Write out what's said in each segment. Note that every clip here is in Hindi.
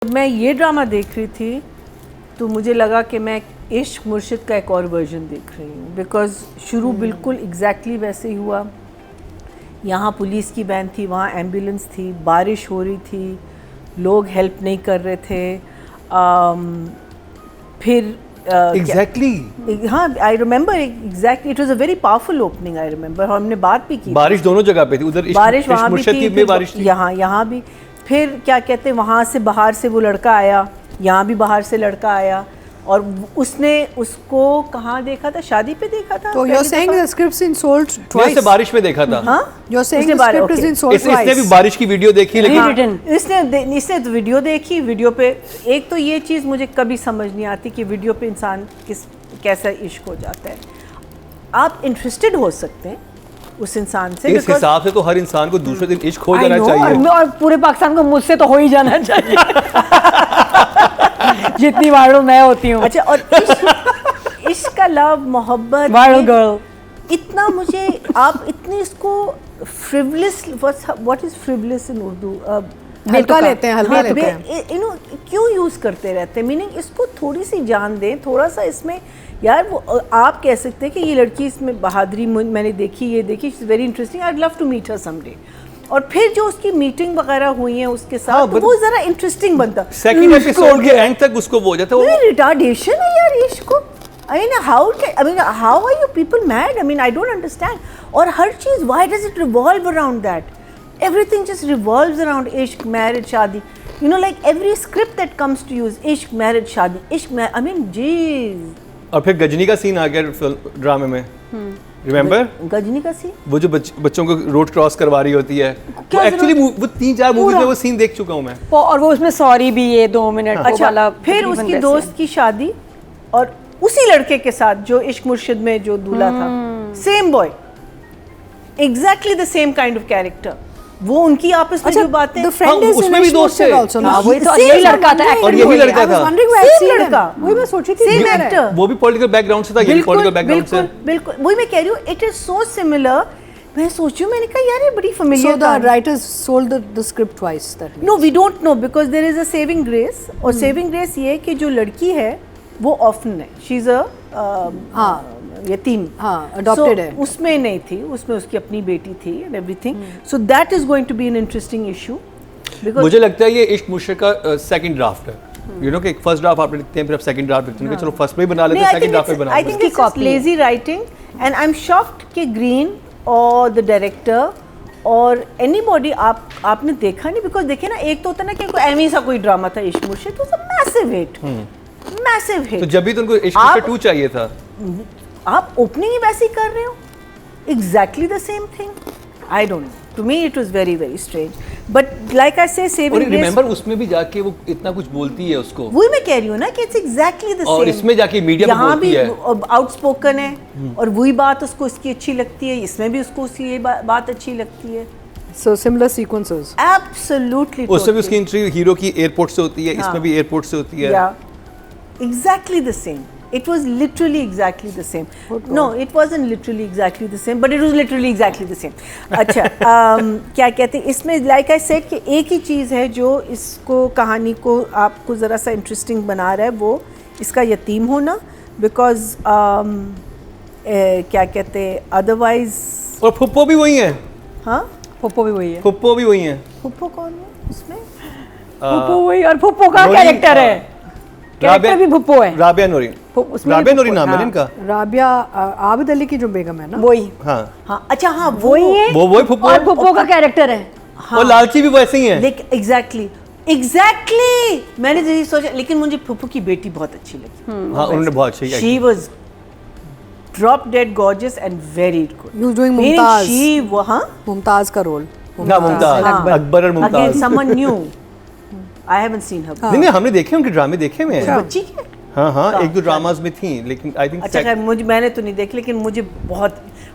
मैं ये ड्रामा देख रही थी तो मुझे लगा कि मैं इश्क मुर्शिद का एक और वर्जन देख रही हूँ, बिकॉज शुरू बिल्कुल एग्जैक्टली वैसे ही हुआ। यहाँ पुलिस की वैन थी, वहाँ एम्बुलेंस थी, बारिश हो रही थी, लोग हेल्प नहीं कर रहे थे। फिर एग्जैक्टली हाँ, I remember exactly, it was a very powerful opening. I remember हमने बात भी की, बारिश दोनों जगह पे थी, उधर बारिश वहाँ भी थी, में बारिश थी, यहाँ भी। फिर क्या कहते हैं, वहाँ से बाहर से वो लड़का आया, यहाँ भी बाहर से लड़का आया, और उसने उसको कहाँ देखा था? शादी पे देखा था। तो you're saying the script's been sold twice? से बारिश में देखा था। हाँ, You're saying the script has been sold twice? इसने भी बारिश की वीडियो देखी, लेकिन इसने तो वीडियो देखी। वीडियो पे एक तो ये चीज़ मुझे कभी समझ नहीं आती कि वीडियो पे इंसान कैसा इश्क हो जाता है। आप इंटरेस्टेड हो सकते हैं उस इंसान से, इस हिसाब से तो हर इंसान को दूसरे दिन इश्क हो जाना और चाहिए, पूरे पाकिस्तान को मुझसे तो हो ही जाना चाहिए जितनी वायरल मैं होती हूँ। अच्छा, और इश्क का लव, मोहब्बत, वायरल गर्ल, इतना मुझे आप इतनी इसको फ्रिवलेस, व्हाट इज फ्रिवलेस इन उर्दू? हल्का लेते हैं, हल्का लेते हैं। यू नो, क्यों यूज करते रहते हैं? मीनिंग इसको थोड़ी सी जान दें, थोड़ा सा इसमें यार। वो आप कह सकते हैं कि ये लड़की, इसमें बहादुरी मैंने देखी, ये देखी, it's very interesting, I love to meet her someday. और फिर जो उसकी मीटिंग वगैरह हुई है उसके साथ, हाँ, तो वो जरा इंटरेस्टिंग बनता। सेकंड एपिसोड के एंड तक उसको वो जाता है, रिटार्डेशन है यार इश्क को। I mean, how are you people mad? I mean, I don't understand. और हर चीज़, why does it revolve around that? Everything just revolves around इश्क, मैरिज, शादी. You know, like every script that comes to you is इश्क, मैरिज, शादी, इश्क, I mean, jeez. और फिर गजनी का सीन आ गया ड्रामे में, रिमेंबर? गजनी का सीन? वो जो बच्चों को रोड क्रॉस करवा रही होती है, वो एक्चुअली वो 3-4 मूवीज में वो सीन देख चुका हूँ मैं। और वो उसमें सॉरी भी है 2 मिनट। अच्छा, फिर उसकी दोस्त की शादी, और उसी लड़के के साथ जो इश्क मुर्शिद में जो दूल्हा था, same boy, exactly the same kind of character. वो उनकी आपस में जो बातें, उसमें भी दोस्त थे, वही तो यही लड़का था, और यही लड़का था, सेम लड़का, वही मैं सोची थी, सेम एक्टर, वो भी पॉलिटिकल बैकग्राउंड से था, ये पॉलिटिकल बैकग्राउंड से। बिल्कुल वही मैं कह रही हूँ, इट इज सो सिमिलर। मैं सोचूं, मैंने कहा यार ये बड़ी familiar। So the writers sold the script twice, that means. No, we don't know because there is a saving grace। और saving grace ये है कि जो लड़की है वो ऑर्फन है, शी इज अ यतीम, adopted है। उसमें नहीं थी, उसमें उसकी अपनी बेटी थी and everything. So that is going to be an interesting issue. मुझे लगता है ये इश्क मुर्शिद का सेकंड ड्राफ्ट है। यू नो कि एक फर्स्ट ड्राफ्ट आप लिखते हैं, फिर आप सेकंड ड्राफ्ट लिखते हैं, चलो फर्स्ट में ही बना लेते हैं, सेकंड ड्राफ्ट में बना लेते हैं। I think it's lazy writing and I am shocked कि ग्रीन और द डायरेक्टर और एनीबॉडी आपने देखा नहीं, बिकॉज देखे ना, एक तो होता ना कि कोई एमी सा कोई ड्रामा था इश्क मुर्शिद, तो मैसिव हिट, मैसिव हिट। तो जब भी तो उनको इश्क मुर्शिद 2 चाहिए था, आप ओपनिंग ही वैसी कर रहे हो, exactly the same thing. I don't know, to me it was very very strange, but like I say saving grace. Remember उसमें भी जाके वो इतना कुछ बोलती है उसको, वही मैं कह रही हूँ ना कि इट्स एग्जैक्टली द सेम। और इसमें जाके मीडिया में बोलती है, यहाँ भी आउटस्पोकन है, और वही बात उसको इसकी अच्छी लगती है, इसमें भी उसको उसकी ये बात अच्छी लगती है। So similar sequences. Absolutely. उसमें भी उसकी एंट्री हीरो की एयरपोर्ट से होती है, इसमें भी एयरपोर्ट से होती है। Yeah, exactly the same. It was literally exactly the same. No, it wasn't literally exactly the same, but it was literally exactly the same. अच्छा, क्या कहते हैं इसमें, like I said कि एक ही चीज़ है जो इसको, कहानी को आपको ज़रा सा इंटरेस्टिंग बना रहा है, वो इसका यतीम होना, बिकॉज क्या कहते हैं अदरवाइज। और फुप्पो भी वही है। हाँ, फुप्पो भी वही है। फुप्पो भी वही है। फुप्पो कौन है उसमें? फुप्पो वही, और फुप्पो का कैरेक्टर है, कैरेक्टर भी फुप्पो है। राबिया नूरीन, राबिया नूरीन नाम है इनका। राबिया आबिद अली की जो बेगम है ना, वही। हाँ, अच्छा, हाँ, वही है, वो वही फुप्पो, और फुप्पो का कैरेक्टर है। और लालची भी वैसे ही है। लेकिन एग्जैक्टली मैंने यही सोचा, लेकिन मुझे फुप्पो की बेटी बहुत अच्छी लगी। हाँ, उन्होंने बहुत अच्छी की। She was drop dead gorgeous and very good. He was doing Mumtaz. She वो, हाँ, मुमताज का रोल। मुमताज, अकबर और Mumtaz. Again someone new, I haven't seen हर। नहीं, हमने देखे उनके ड्रामे देखे हुए हैं। बच्ची के, हाँ, 1-2 ड्रामास में थी, लेकिन आई थिंक अच्छा, मैंने तो नहीं देखे, लेकिन मुझे बहुत,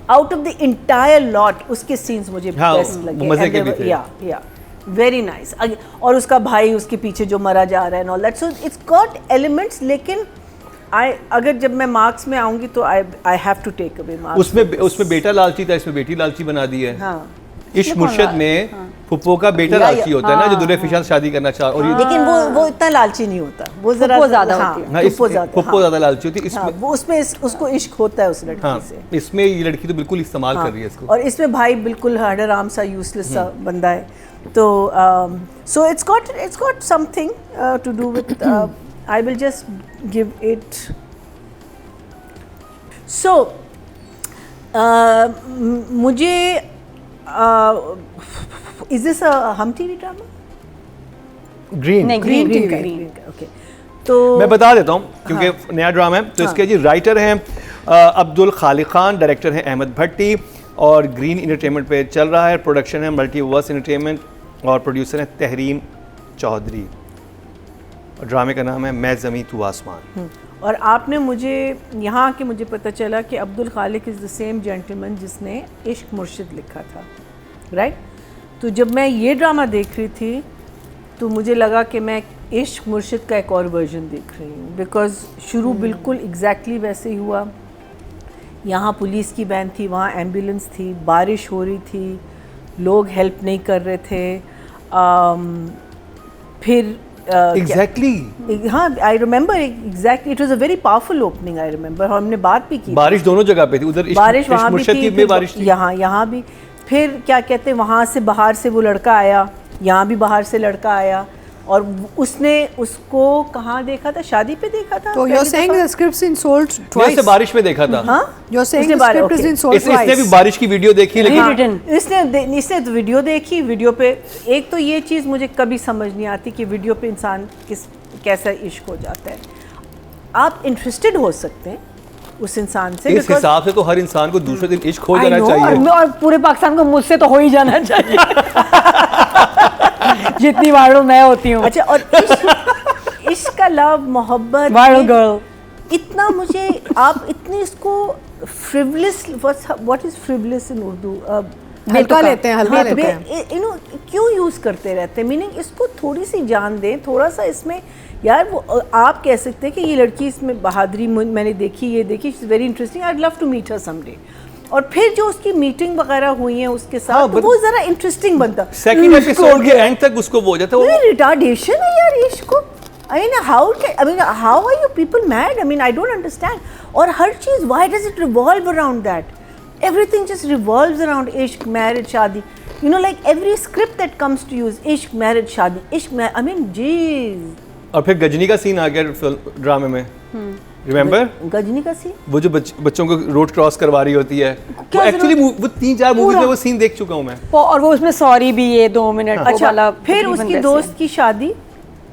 out of the entire lot, उसके सीन्स मुझे बेस्ट लगे, मजे के भी थे। या वेरी नाइस। और उसका भाई उसके पीछे जो मरा जा रहा है, all that, so it's got elements. लेकिन अगर जब मैं मार्क्स में आऊंगी तो I have to take away marks. उसमें बेटा लालची था, इसमें बेटी लालची बना दी है। हाँ, इश्क मुर्शिद में फुप्पो का बेटा या- लालची होता है ना, जो दुल्हे फिशा से शादी करना चाह और ये लेकिन वो इतना लालची नहीं होता, वो जरा फुप्पो ज़्यादा हाँ, होती है। हाँ, फुप्पो ज़्यादा, फुप्पो हाँ। ज़्यादा लालची होती है हाँ, इसमें। वो उसमें उसको इश्क होता है उस लड़की हाँ, से। इसमें ये लड़की तो बिल्कुल इस्तेमाल कर रही है इसको। और इसमें भाई बिल्कुल हडराम सा यूजलेस सा बंदा है। तो so it's got something to do with, I will just give it. So मुझे is this a hmm TV drama? Green. नहीं, green green TV, TV. Okay. तो मैं बता देता हूँ क्योंकि नया ड्रामा है, तो इसके जी राइटर हैं अब्दुल खालिक खान, डायरेक्टर हैं अहमद भट्टी और ग्रीन इंटरटेनमेंट पे चल रहा है। प्रोडक्शन है मल्टीवर्स एंटरटेनमेंट और प्रोड्यूसर हैं तहरीम चौधरी। और ड्रामे का नाम है मैं ज़मीं तू आसमान। और आपने मुझे यहाँ आके मुझे पता चला कि अब्दुल खालिक इज़ द सेम जेंटलमैन जिसने इश्क मुर्शिद लिखा था, राइट? तो जब मैं ये ड्रामा देख रही थी तो मुझे लगा कि मैं इश्क मुर्शिद का एक और वर्जन देख रही हूँ, बिकॉज शुरू बिल्कुल एग्जैक्टली वैसे ही हुआ। यहाँ पुलिस की वैन थी, वहाँ एम्बुलेंस थी, बारिश हो रही थी, लोग हेल्प नहीं कर रहे थे। फिर एग्जैक्टली हाँ, I remember exactly, it was a very powerful opening, I remember. हमने बात भी की, बारिश दोनों जगह पे थी, उधर बारिश वहाँ भी मुर्शिद की थी, में बारिश थी। यहाँ भी। फिर क्या कहते हैं, वहाँ से बाहर से वो लड़का आया, यहाँ भी बाहर से लड़का आया, और उसने उसको कहाँ देखा था? शादी पे देखा था। So you're पहली saying दफा? the script's been sold मैं twice? उसे बारिश में देखा था। हाँ, You're saying उसने the bar- script has okay. been sold इसने भी twice? बारिश की वीडियो देखी, लेकिन हाँ, Rewritten. इसने तो वीडियो देखी, वीडियो पे एक तो ये चीज़ मुझे कभी समझ नहीं आती कि वीडियो पे इंसान कैसा इश्क हो जाता है। आप इंटरेस्टेड हो सकते हैं उस इंसान से, इस because- हिसाब से तो हर इंसान को दूसरे दिन इश्क हो I जाना know, चाहिए। और पूरे पाकिस्तान को मुझसे तो हो ही जाना चाहिए। जितनी वायरल मैं होती हूँ। अच्छा, और इश्क का लव, मोहब्बत, वायरल ये गर्ल। इतना मुझे आप इतनी इसको फ्रिवलेस, व्हाट इज फ्रिवलेस इन उर्दू? हल्का लेते हैं, हल्का लेते हैं। यू नो क्यों यूज करते रहते हैं? मीनिंग इसको थोड़ी सी जान दें, थोड़ा सा इसमें यार। वो आप कह सकते हैं कि ये लड़की, इसमें बहादुरी मैंने देखी, ये देखी, it's very interesting, I love to meet her someday. और फिर जो उसकी मीटिंग वगैरह हुई है उसके साथ, हाँ, तो वो जरा इंटरेस्टिंग बनता। सेकंड एपिसोड के एंड तक उसको वो हो जाता है वो। रिटार्डेशन है यार इश्क को। I mean, how are you people mad? I mean, I don't understand. और हर चीज़, why does it revolve around that? Everything just revolves around ishq, marriage, शादी. You know, like every script that comes to you is ishq, marriage, शादी, ishq, I mean, jeez. और फिर गजनी का सीन आ गया ड्रामे में, रिमेंबर? गजनी का सीन? वो जो बच्चों को रोड क्रॉस करवा रही होती है, वो एक्चुअली वो 3-4 मूवीज में वो सीन देख चुका हूँ मैं। और वो उसमें सॉरी भी ये 2 मिनट वो अच्छा, वाला फिर तकरीबन उसकी वैसे। दोस्त की शादी,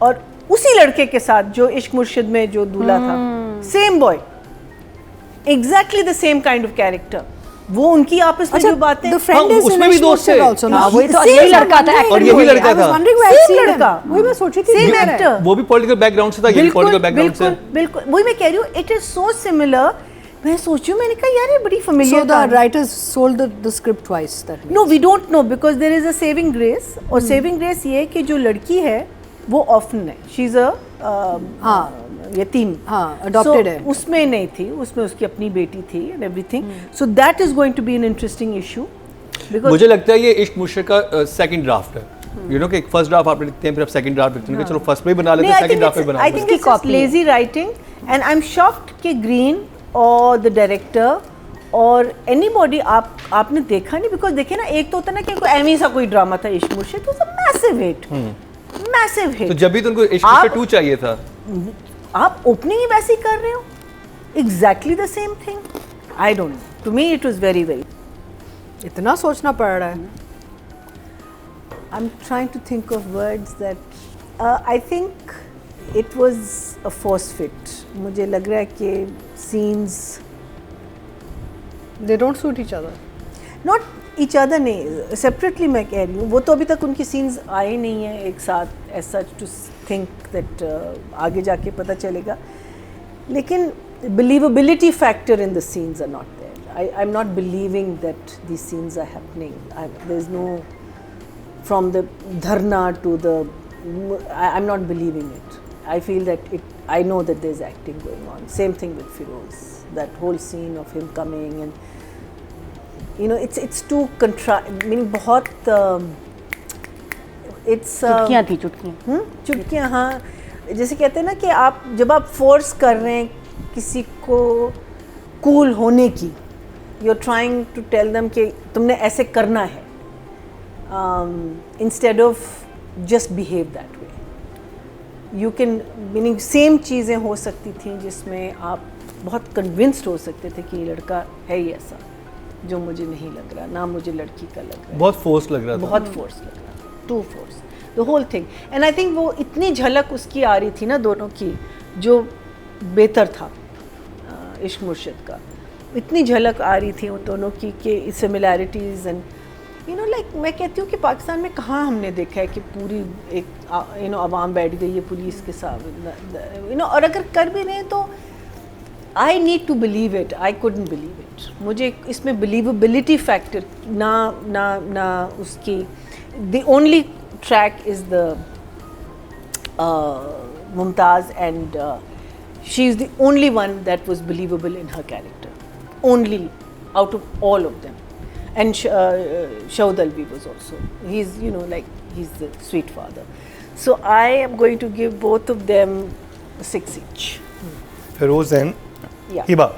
और उसी लड़के के साथ जो इश्क मुर्शिद में जो दूल्हा था, same boy, exactly the same kind of character. वो उनकी आपस में जो बातें, the friend हाँ, is उसमें in भी Ishq दोस्त Murshed है। also. हाँ, ना वही तो Same यही लड़का था I was और यही लड़का था। wondering where I've Same seen him. लड़का। वही मैं सोची थी, Same ये है। actor। वो भी पॉलिटिकल बैकग्राउंड से था, ये भी बिल्कुल पॉलिटिकल बैकग्राउंड से। बिल्कुल बिल्कुल वही मैं कह रही हूँ, इट इज सो सिमिलर। मैं सोचूं, मैंने कहा यार ये बड़ी So familiar the कहानी। writers sold the script twice. That means. No, we don't know because there is a saving grace, और saving grace ये है कि जो लड़की है वो ऑफन है, शी इज अ हाँ। यतीम, हाँ, adopted है। उसमें नहीं थी, उसमें उसकी अपनी बेटी थी and everything. So that is going to be an interesting issue, मुझे लगता है ये इश्क मुश्किल का सेकंड ड्राफ्ट है। यू नो कि एक फर्स्ट ड्राफ्ट आप लिखते हैं, फिर आप सेकंड ड्राफ्ट लिखते हैं, चलो फर्स्ट में ही बना लेते हैं, सेकंड ड्राफ्ट में बना आई लेते थिंक हैं। It's lazy writing, and I am shocked कि ग्रीन और द डायरेक्टर और एनीबॉडी आपने देखा नहीं, बिकॉज देखे ना, एक तो होता ना कि कोई एमी सा कोई ड्रामा था इश्क मुर्शिद, was a massive hit, massive तो हिट। जब भी तो उनको इश्क आप- मुश्किल 2 चाहिए था। आप ओपनिंग ही वैसी कर रहे हो, exactly the same thing. I don't know, to me it was very very, इतना सोचना पड़ रहा है। I'm trying to think of words that I think it was a force fit. मुझे लग रहा है कि scenes They don't suit each other. not each other नहीं, separately मैं कह रही हूँ, वो तो अभी तक उनकी scenes आए नहीं हैं एक साथ as such to think that आगे जाके पता चलेगा, लेकिन believability factor in the scenes are not there. I'm not believing that these scenes are happening. There's no, from the dharna to the, I'm not believing it. I feel that I know that there's acting going on. Same thing with Firoz. That whole scene of him coming and, you know, it's too meaning बहुत इट्स चुटकियाँ थी चुटकियाँ। चुटकियाँ, हाँ। जैसे कहते हैं ना कि आप जब आप फोर्स कर रहे हैं किसी को कूल होने की, you are trying to tell them कि तुमने ऐसे करना है, instead of just behave that way. You can, meaning same चीज़ें हो सकती थी जिसमें आप बहुत कन्विंस्ड हो सकते थे कि ये लड़का है ही ऐसा जो मुझे नहीं लग रहा, ना मुझे लड़की का लग रहा है। बहुत फोर्स लग रहा था। बहुत फोर्स लग रहा था, to force, the whole thing. And I think वो इतनी झलक उसकी आ रही थी ना दोनों की, जो बेहतर था इश्क मुर्शिद का, इतनी झलक आ रही थी उन दोनों की कि similarities and you know like मैं कहती हूँ कि पाकिस्तान में कहाँ हमने देखा है कि पूरी एक यू नो आवाम बैठ गई है पुलिस के साथ, यू नो, और अगर कर भी रहे हैं तो I need to believe it, I couldn't believe it. मुझे इसमें बिलीवेबिलिटी फैक्टर ना उसकी, the only track is the Mumtaz and she is the only one that was believable in her character, only out of all of them. And Shahid Alvi was also, he's, you know, like he's the sweet father. So I am going to give both of them 6 each. Feroz and Yeah. Hiba.